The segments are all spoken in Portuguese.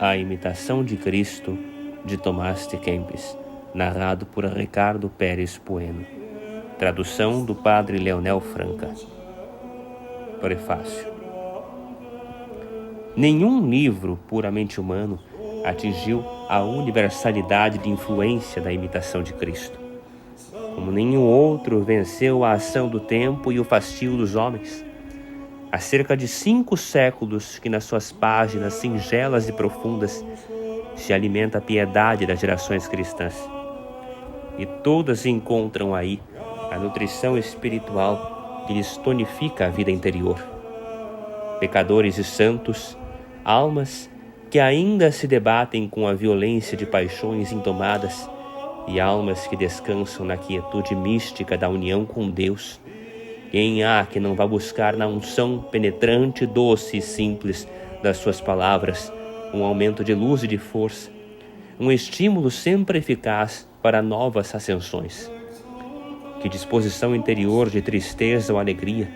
A Imitação de Cristo, de Tomás de Kempis, narrado por Ricardo Pérez Bueno. Tradução do Padre Leonel Franca. Prefácio. Nenhum livro puramente humano atingiu a universalidade de influência da imitação de Cristo. Como nenhum outro venceu a ação do tempo e o fastio dos homens. Há cerca de 5 séculos que nas suas páginas singelas e profundas se alimenta a piedade das gerações cristãs. E todas encontram aí a nutrição espiritual que lhes tonifica a vida interior. Pecadores e santos, almas que ainda se debatem com a violência de paixões indomadas e almas que descansam na quietude mística da união com Deus. Quem há que não vá buscar na unção penetrante, doce e simples das suas palavras um aumento de luz e de força, um estímulo sempre eficaz para novas ascensões? Que disposição interior de tristeza ou alegria,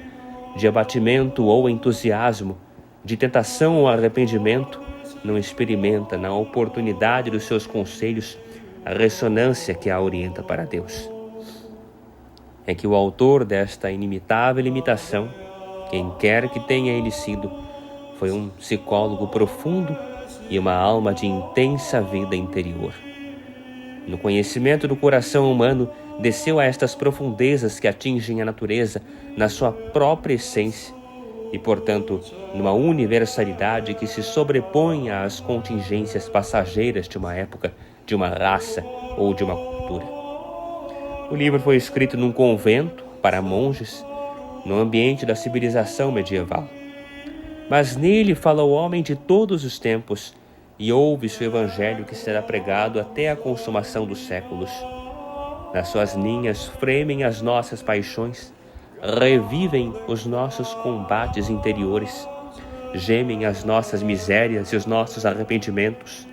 de abatimento ou entusiasmo, de tentação ou arrependimento, não experimenta na oportunidade dos seus conselhos a ressonância que a orienta para Deus? É que o autor desta inimitável imitação, quem quer que tenha ele sido, foi um psicólogo profundo e uma alma de intensa vida interior. No conhecimento do coração humano, desceu a estas profundezas que atingem a natureza na sua própria essência e, portanto, numa universalidade que se sobrepõe às contingências passageiras de uma época, de uma raça ou de uma cultura. O livro foi escrito num convento, para monges, no ambiente da civilização medieval. Mas nele fala o homem de todos os tempos e ouve-se o evangelho que será pregado até a consumação dos séculos. Nas suas linhas fremem as nossas paixões, revivem os nossos combates interiores, gemem as nossas misérias e os nossos arrependimentos,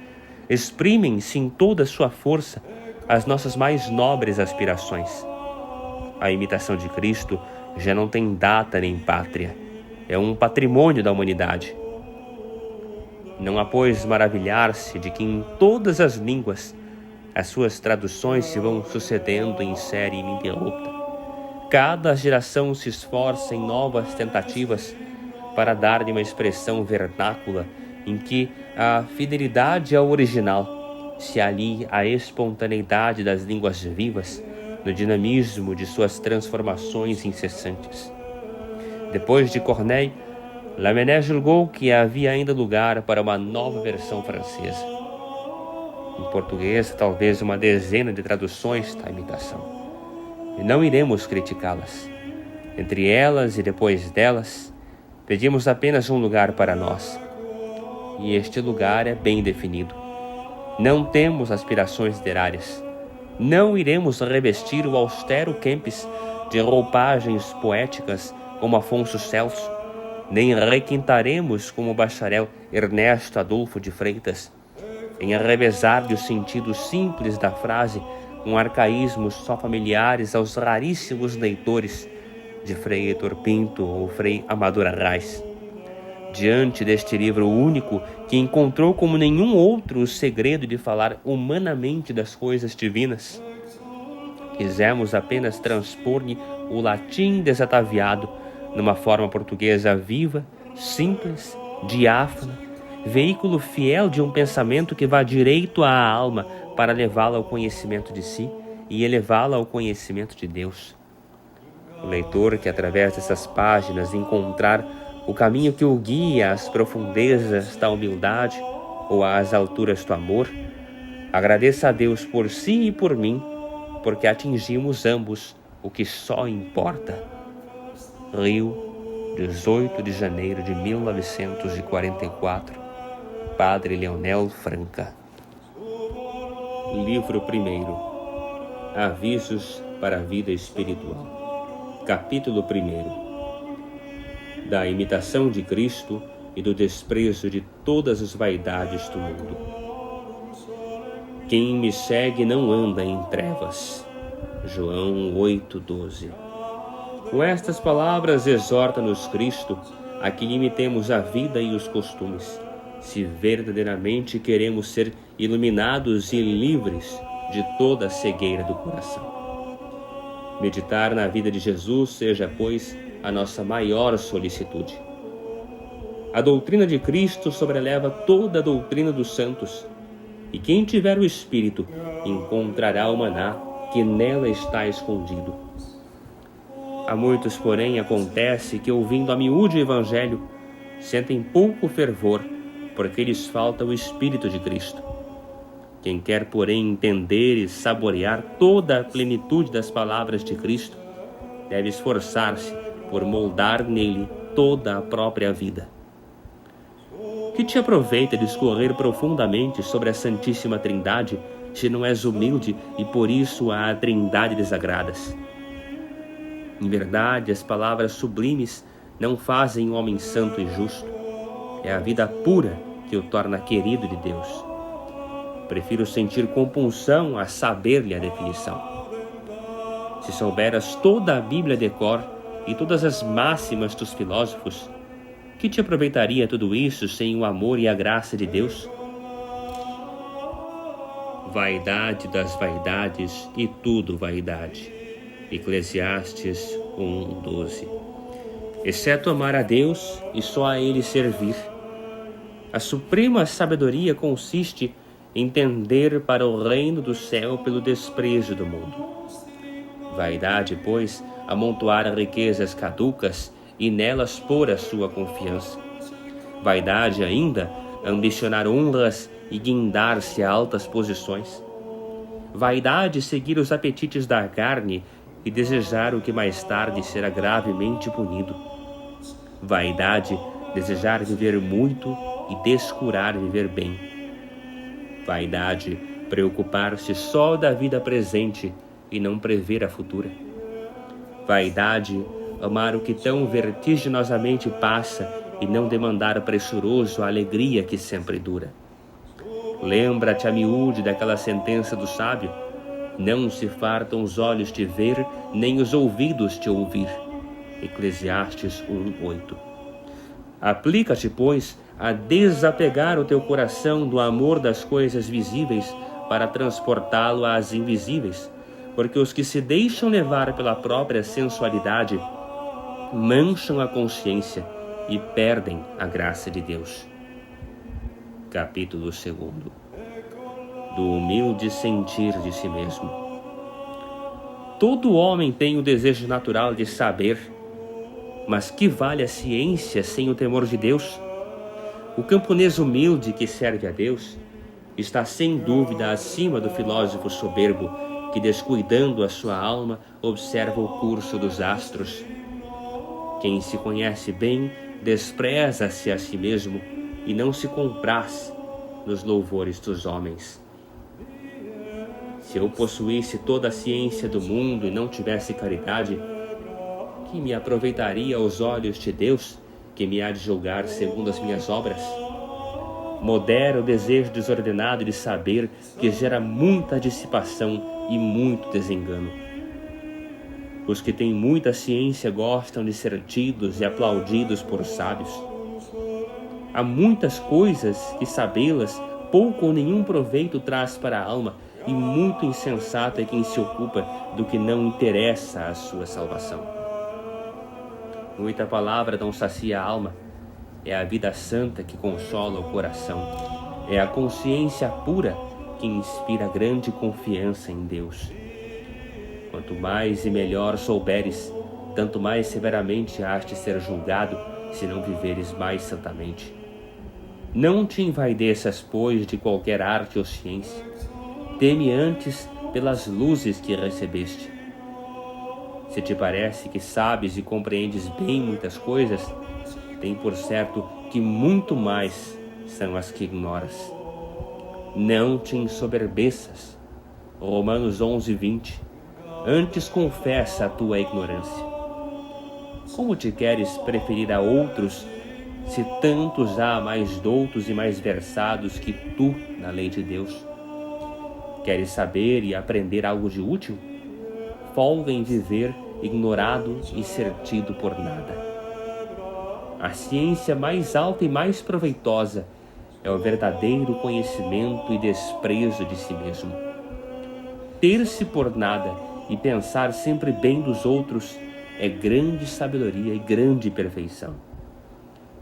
exprimem-se em toda a sua força as nossas mais nobres aspirações. A imitação de Cristo já não tem data nem pátria, é um patrimônio da humanidade. Não há, pois, maravilhar-se de que em todas as línguas as suas traduções se vão sucedendo em série ininterrupta. Cada geração se esforça em novas tentativas para dar-lhe uma expressão vernácula em que a fidelidade ao original se alie à espontaneidade das línguas vivas no dinamismo de suas transformações incessantes. Depois de Corneille, Lamennais julgou que havia ainda lugar para uma nova versão francesa. Em português, talvez uma dezena de traduções da imitação. E não iremos criticá-las. Entre elas e depois delas, pedimos apenas um lugar para nós. E este lugar é bem definido. Não temos aspirações literárias. Não iremos revestir o austero Kempis de roupagens poéticas como Afonso Celso, nem requintaremos como o bacharel Ernesto Adolfo de Freitas, em arrevezar-lhe os sentidos simples da frase com arcaísmos só familiares aos raríssimos leitores de Frei Heitor Pinto ou Frei Amador Arraes. Diante deste livro único que encontrou como nenhum outro o segredo de falar humanamente das coisas divinas, quisemos apenas transpor-lhe o latim desataviado numa forma portuguesa viva, simples, diáfana, veículo fiel de um pensamento que vá direito à alma para levá-la ao conhecimento de si e elevá-la ao conhecimento de Deus. O leitor que através dessas páginas encontrar o caminho que o guia às profundezas da humildade ou às alturas do amor, agradeça a Deus por si e por mim, porque atingimos ambos o que só importa. Rio, 18 de janeiro de 1944, Padre Leonel Franca. Livro 1. Avisos para a vida espiritual. Capítulo 1. Da imitação de Cristo e do desprezo de todas as vaidades do mundo. Quem me segue não anda em trevas. João 8,12. Com estas palavras exorta-nos Cristo a que imitemos a vida e os costumes, se verdadeiramente queremos ser iluminados e livres de toda a cegueira do coração. Meditar na vida de Jesus seja, pois, a nossa maior solicitude. A doutrina de Cristo sobreleva toda a doutrina dos santos, e quem tiver o Espírito encontrará o maná que nela está escondido. A muitos, porém, acontece que, ouvindo a miúde o Evangelho, sentem pouco fervor, porque lhes falta o Espírito de Cristo. Quem quer, porém, entender e saborear toda a plenitude das palavras de Cristo, deve esforçar-se por moldar nele toda a própria vida. Que te aproveita discorrer profundamente sobre a Santíssima Trindade, se não és humilde e por isso à Trindade desagradas? Em verdade, as palavras sublimes não fazem o homem santo e justo. É a vida pura que o torna querido de Deus. Prefiro sentir compulsão a saber-lhe a definição. Se souberas toda a Bíblia de cor e todas as máximas dos filósofos, que te aproveitaria tudo isso sem o amor e a graça de Deus? Vaidade das vaidades e tudo vaidade. Eclesiastes 1:12. Exceto amar a Deus e só a Ele servir. A suprema sabedoria consiste em tender para o reino do céu pelo desprezo do mundo. Vaidade, pois, amontoar riquezas caducas e nelas pôr a sua confiança. Vaidade ainda, ambicionar honras e guindar-se a altas posições. Vaidade, seguir os apetites da carne e desejar o que mais tarde será gravemente punido. Vaidade, desejar viver muito e descurar viver bem. Vaidade, preocupar-se só da vida presente e não prever a futura. Vaidade, amar o que tão vertiginosamente passa e não demandar pressuroso a alegria que sempre dura. Lembra-te a miúde daquela sentença do sábio: não se fartam os olhos de ver, nem os ouvidos de ouvir. Eclesiastes 1:8. Aplica-te, pois, a desapegar o teu coração do amor das coisas visíveis para transportá-lo às invisíveis, porque os que se deixam levar pela própria sensualidade mancham a consciência e perdem a graça de Deus. Capítulo 2. Do humilde sentir de si mesmo. Todo homem tem o desejo natural de saber, mas que vale a ciência sem o temor de Deus? O camponês humilde que serve a Deus está sem dúvida acima do filósofo soberbo que, descuidando a sua alma, observa o curso dos astros. Quem se conhece bem despreza-se a si mesmo e não se compraz nos louvores dos homens. Se eu possuísse toda a ciência do mundo e não tivesse caridade, que me aproveitaria aos olhos de Deus, que me há de julgar segundo as minhas obras? Modera o desejo desordenado de saber, que gera muita dissipação e muito desengano. Os que têm muita ciência gostam de ser tidos e aplaudidos por sábios. Há muitas coisas que sabê-las pouco ou nenhum proveito traz para a alma, e muito insensato é quem se ocupa do que não interessa à sua salvação. Muita palavra não sacia a alma, é a vida santa que consola o coração, é a consciência pura que inspira grande confiança em Deus. Quanto mais e melhor souberes, tanto mais severamente has de ser julgado, se não viveres mais santamente. Não te envaideças, pois, de qualquer arte ou ciência. Teme antes pelas luzes que recebeste. Se te parece que sabes e compreendes bem muitas coisas, tem por certo que muito mais são as que ignoras. Não te ensoberbeças. Romanos 11:20. Antes confessa a tua ignorância. Como te queres preferir a outros, se tantos há mais doutos e mais versados que tu na lei de Deus? Queres saber e aprender algo de útil? Folga em viver ignorado e ser tido por nada. A ciência mais alta e mais proveitosa é o verdadeiro conhecimento e desprezo de si mesmo. Ter-se por nada e pensar sempre bem dos outros é grande sabedoria e grande perfeição.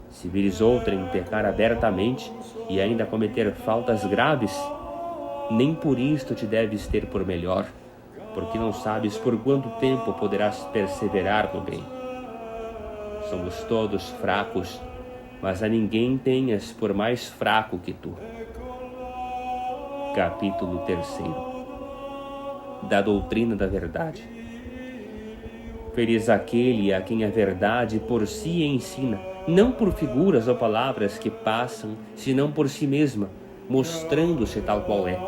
Se vires outrem pecar abertamente e ainda cometer faltas graves, nem por isto te deves ter por melhor, porque não sabes por quanto tempo poderás perseverar no bem. Somos todos fracos, mas a ninguém tenhas por mais fraco que tu. Capítulo 3. Da doutrina da verdade. Feliz aquele a quem a verdade por si ensina, não por figuras ou palavras que passam, senão por si mesma, mostrando-se tal qual é.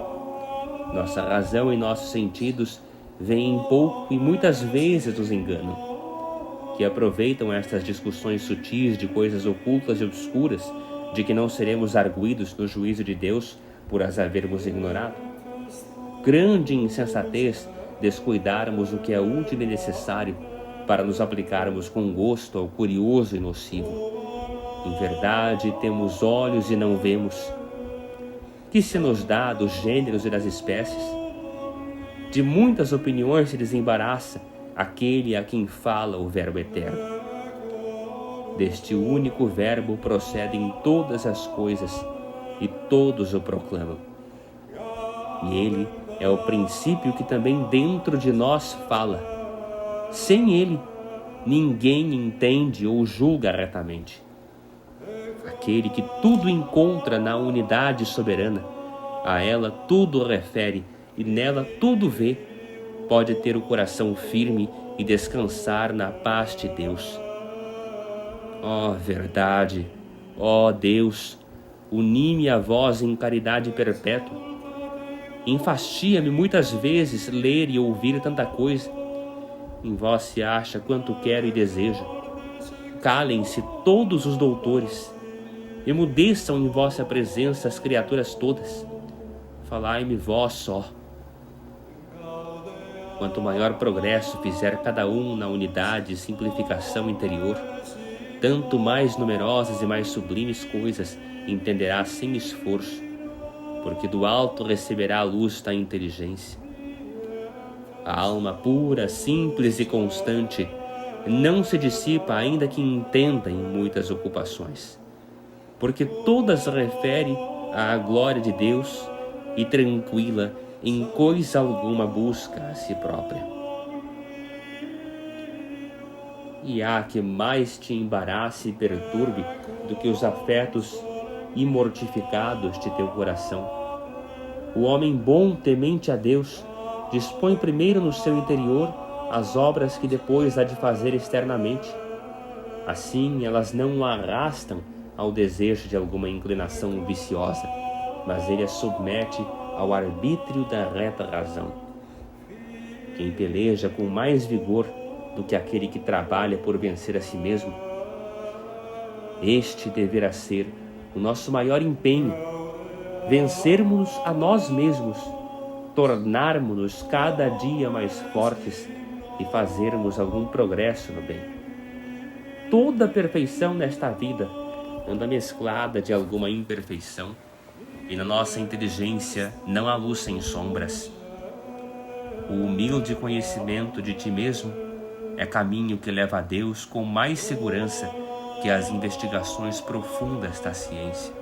Nossa razão e nossos sentidos veem pouco e muitas vezes nos enganam, que aproveitam estas discussões sutis de coisas ocultas e obscuras, de que não seremos arguidos no juízo de Deus por as havermos ignorado. Grande insensatez descuidarmos o que é útil e necessário para nos aplicarmos com gosto ao curioso e nocivo. Em verdade, temos olhos e não vemos. Que se nos dá dos gêneros e das espécies? De muitas opiniões se desembaraça aquele a quem fala o Verbo eterno. Deste único Verbo procedem todas as coisas e todos o proclamam. E ele é o princípio que também dentro de nós fala. Sem ele, ninguém entende ou julga retamente. Aquele que tudo encontra na unidade soberana, a ela tudo refere e nela tudo vê, pode ter o coração firme e descansar na paz de Deus. Ó verdade, ó Deus, uni-me a vós em caridade perpétua. Enfastia-me muitas vezes ler e ouvir tanta coisa. Em vós se acha quanto quero e desejo. Calem-se todos os doutores. Emudeçam em vossa presença as criaturas todas. Falai-me vós só. Quanto maior progresso fizer cada um na unidade e simplificação interior, tanto mais numerosas e mais sublimes coisas entenderá sem esforço, porque do alto receberá a luz da inteligência. A alma pura, simples e constante não se dissipa ainda que entenda em muitas ocupações, porque todas referem à glória de Deus e tranquila em coisa alguma busca a si própria. E há que mais te embarace e perturbe do que os afetos imortificados de teu coração. O homem bom, temente a Deus, dispõe primeiro no seu interior as obras que depois há de fazer externamente. Assim, elas não o arrastam ao desejo de alguma inclinação viciosa, mas ele as submete ao arbítrio da reta razão. Quem peleja com mais vigor do que aquele que trabalha por vencer a si mesmo, este deverá ser o nosso maior empenho, vencermos a nós mesmos, tornarmos-nos cada dia mais fortes e fazermos algum progresso no bem. Toda perfeição nesta vida anda mesclada de alguma imperfeição, e na nossa inteligência não há luz sem sombras. O humilde conhecimento de ti mesmo é caminho que leva a Deus com mais segurança que as investigações profundas da ciência.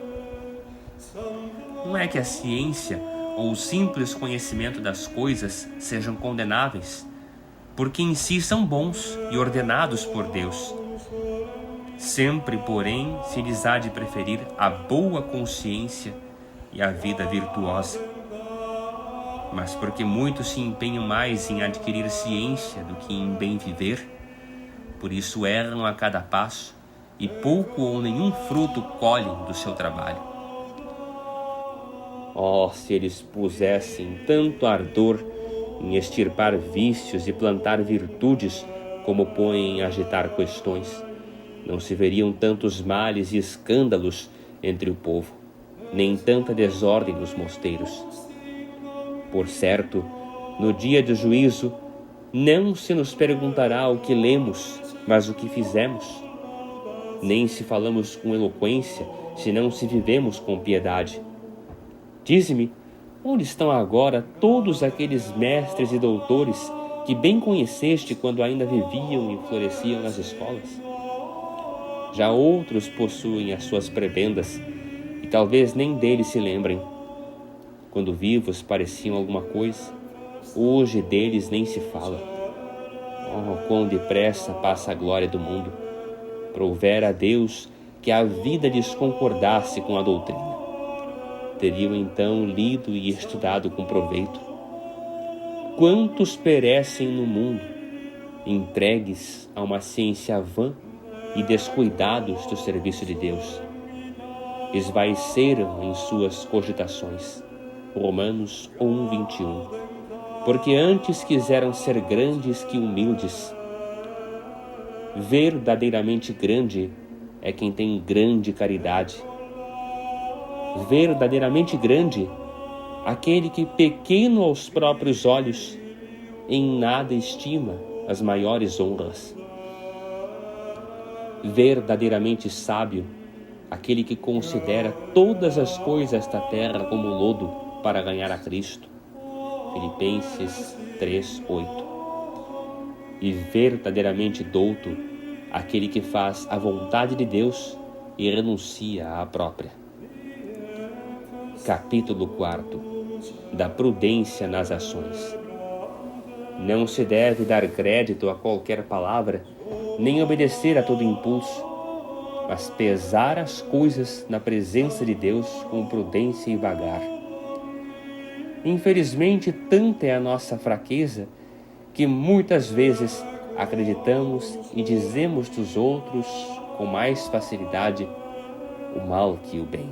Não é que a ciência ou o simples conhecimento das coisas sejam condenáveis, porque em si são bons e ordenados por Deus. Sempre, porém, se lhes há de preferir a boa consciência e a vida virtuosa. Mas porque muitos se empenham mais em adquirir ciência do que em bem viver, por isso erram a cada passo e pouco ou nenhum fruto colhem do seu trabalho. Oh, se eles pusessem tanto ardor em extirpar vícios e plantar virtudes como põem em agitar questões, não se veriam tantos males e escândalos entre o povo, nem tanta desordem nos mosteiros. Por certo, no dia do juízo, não se nos perguntará o que lemos, mas o que fizemos. Nem se falamos com eloquência, senão se vivemos com piedade. Dize-me, onde estão agora todos aqueles mestres e doutores que bem conheceste quando ainda viviam e floresciam nas escolas? Já outros possuem as suas prebendas, e talvez nem deles se lembrem. Quando vivos pareciam alguma coisa, hoje deles nem se fala. Oh, quão depressa passa a glória do mundo! Provera a Deus que a vida lhes concordasse com a doutrina. Teriam então lido e estudado com proveito. Quantos perecem no mundo, entregues a uma ciência vã e descuidados do serviço de Deus? Esvaeceram em suas cogitações. Romanos 1:21. Porque antes quiseram ser grandes que humildes. Verdadeiramente grande é quem tem grande caridade. Verdadeiramente grande, aquele que, pequeno aos próprios olhos, em nada estima as maiores honras. Verdadeiramente sábio, aquele que considera todas as coisas da terra como lodo para ganhar a Cristo. Filipenses 3:8. E verdadeiramente douto, aquele que faz a vontade de Deus e renuncia à própria. Capítulo 4. Da prudência nas ações. Não se deve dar crédito a qualquer palavra, nem obedecer a todo impulso, mas pesar as coisas na presença de Deus com prudência e vagar. Infelizmente, tanta é a nossa fraqueza que muitas vezes acreditamos e dizemos dos outros com mais facilidade o mal que o bem.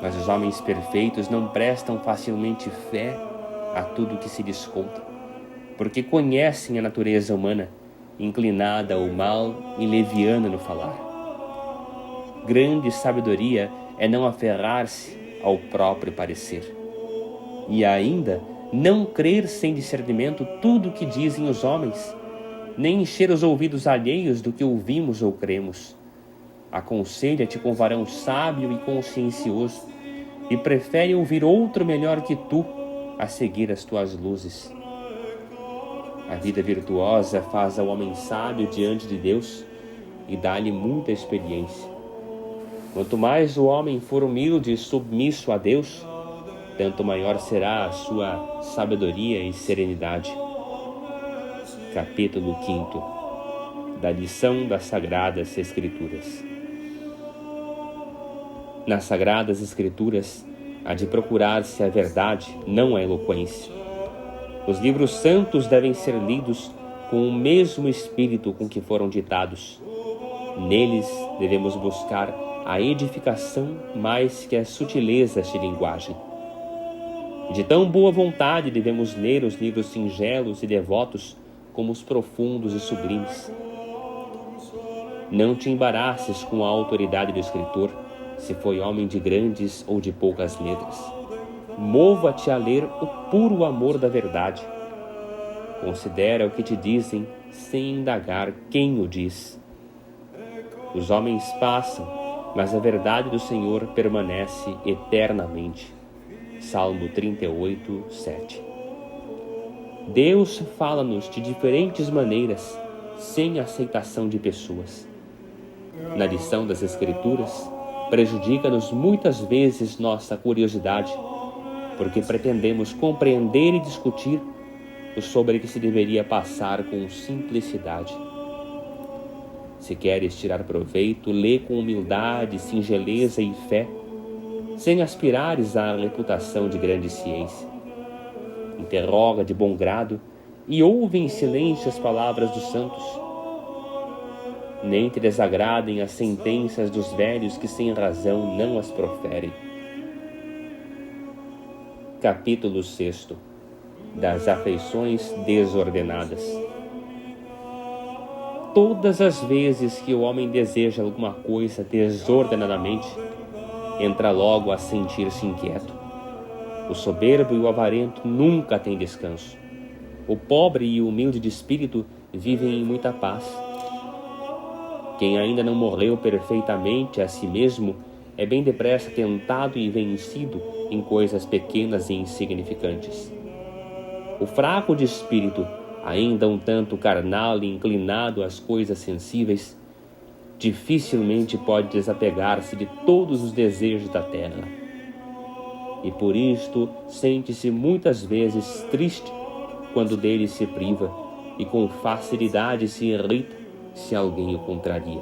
Mas os homens perfeitos não prestam facilmente fé a tudo que se lhes conta, porque conhecem a natureza humana, inclinada ao mal e leviana no falar. Grande sabedoria é não aferrar-se ao próprio parecer, e ainda não crer sem discernimento tudo o que dizem os homens, nem encher os ouvidos alheios do que ouvimos ou cremos. Aconselha-te com varão sábio e consciencioso, e prefere ouvir outro melhor que tu a seguir as tuas luzes. A vida virtuosa faz ao homem sábio diante de Deus e dá-lhe muita experiência. Quanto mais o homem for humilde e submisso a Deus, tanto maior será a sua sabedoria e serenidade. Capítulo 5. Da lição das Sagradas Escrituras. Nas Sagradas Escrituras, há de procurar-se a verdade, não a eloquência. Os livros santos devem ser lidos com o mesmo espírito com que foram ditados. Neles devemos buscar a edificação mais que as sutilezas de linguagem. De tão boa vontade devemos ler os livros singelos e devotos como os profundos e sublimes. Não te embaraçes com a autoridade do escritor, se foi homem de grandes ou de poucas letras. Mova-te a ler o puro amor da verdade. Considera o que te dizem sem indagar quem o diz. Os homens passam, mas a verdade do Senhor permanece eternamente. Salmo 38, 7. Deus fala-nos de diferentes maneiras, sem aceitação de pessoas. Na lição das Escrituras, prejudica-nos muitas vezes nossa curiosidade, porque pretendemos compreender e discutir o sobre que se deveria passar com simplicidade. Se queres tirar proveito, lê com humildade, singeleza e fé, sem aspirares à reputação de grande ciência. Interroga de bom grado e ouve em silêncio as palavras dos santos. Nem te desagradem as sentenças dos velhos que sem razão não as proferem. Capítulo 6. Das afeições desordenadas. Todas as vezes que o homem deseja alguma coisa desordenadamente, entra logo a sentir-se inquieto. O soberbo e o avarento nunca têm descanso. O pobre e o humilde de espírito vivem em muita paz. Quem ainda não morreu perfeitamente a si mesmo é bem depressa tentado e vencido em coisas pequenas e insignificantes. O fraco de espírito, ainda um tanto carnal e inclinado às coisas sensíveis, dificilmente pode desapegar-se de todos os desejos da terra. E por isto sente-se muitas vezes triste quando dele se priva e com facilidade se irrita se alguém o contraria.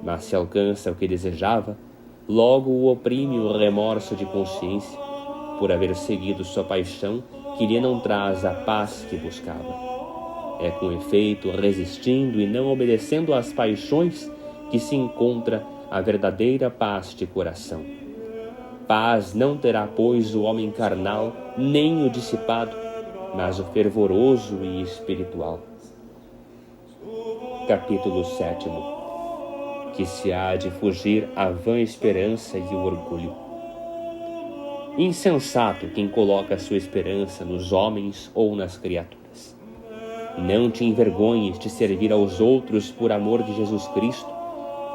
Mas se alcança o que desejava, logo o oprime o remorso de consciência por haver seguido sua paixão que lhe não traz a paz que buscava. É com efeito resistindo e não obedecendo às paixões que se encontra a verdadeira paz de coração. Paz não terá, pois, o homem carnal, nem o dissipado, mas o fervoroso e espiritual. Capítulo 7. Que se há de fugir a vã esperança e o orgulho. Insensato quem coloca sua esperança nos homens ou nas criaturas. Não te envergonhes de servir aos outros por amor de Jesus Cristo,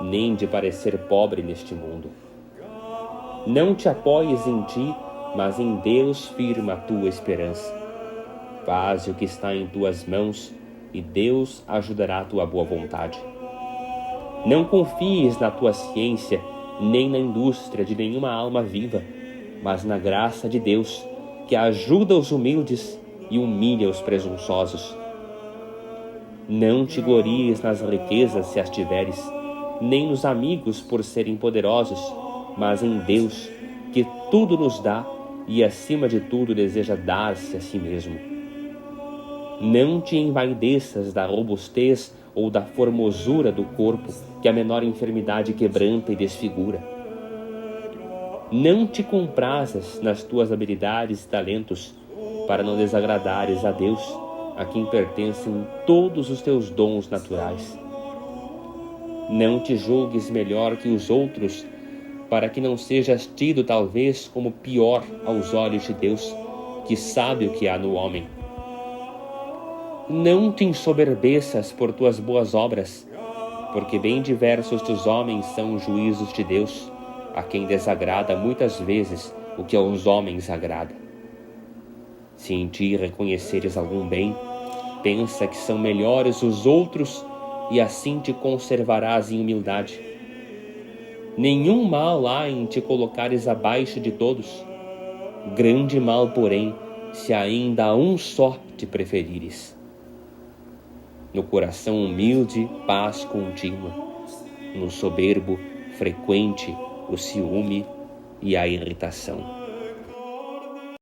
nem de parecer pobre neste mundo. Não te apoies em ti, mas em Deus firma a tua esperança. Faz o que está em tuas mãos e Deus ajudará a tua boa vontade. Não confies na tua ciência, nem na indústria de nenhuma alma viva, mas na graça de Deus, que ajuda os humildes e humilha os presunçosos. Não te glories nas riquezas se as tiveres, nem nos amigos por serem poderosos, mas em Deus, que tudo nos dá e acima de tudo deseja dar-se a si mesmo. Não te envaideças da robustez ou da formosura do corpo, que a menor enfermidade quebranta e desfigura. Não te comprazas nas tuas habilidades e talentos, para não desagradares a Deus, a quem pertencem todos os teus dons naturais. Não te julgues melhor que os outros, para que não sejas tido talvez como pior aos olhos de Deus, que sabe o que há no homem. Não te ensoberbeças por tuas boas obras, porque bem diversos dos homens são os juízos de Deus, a quem desagrada muitas vezes o que aos homens agrada. Se em ti reconheceres algum bem, pensa que são melhores os outros e assim te conservarás em humildade. Nenhum mal há em te colocares abaixo de todos. Grande mal, porém, se ainda a um só te preferires. No coração humilde, paz contínua. No soberbo, frequente o ciúme e a irritação.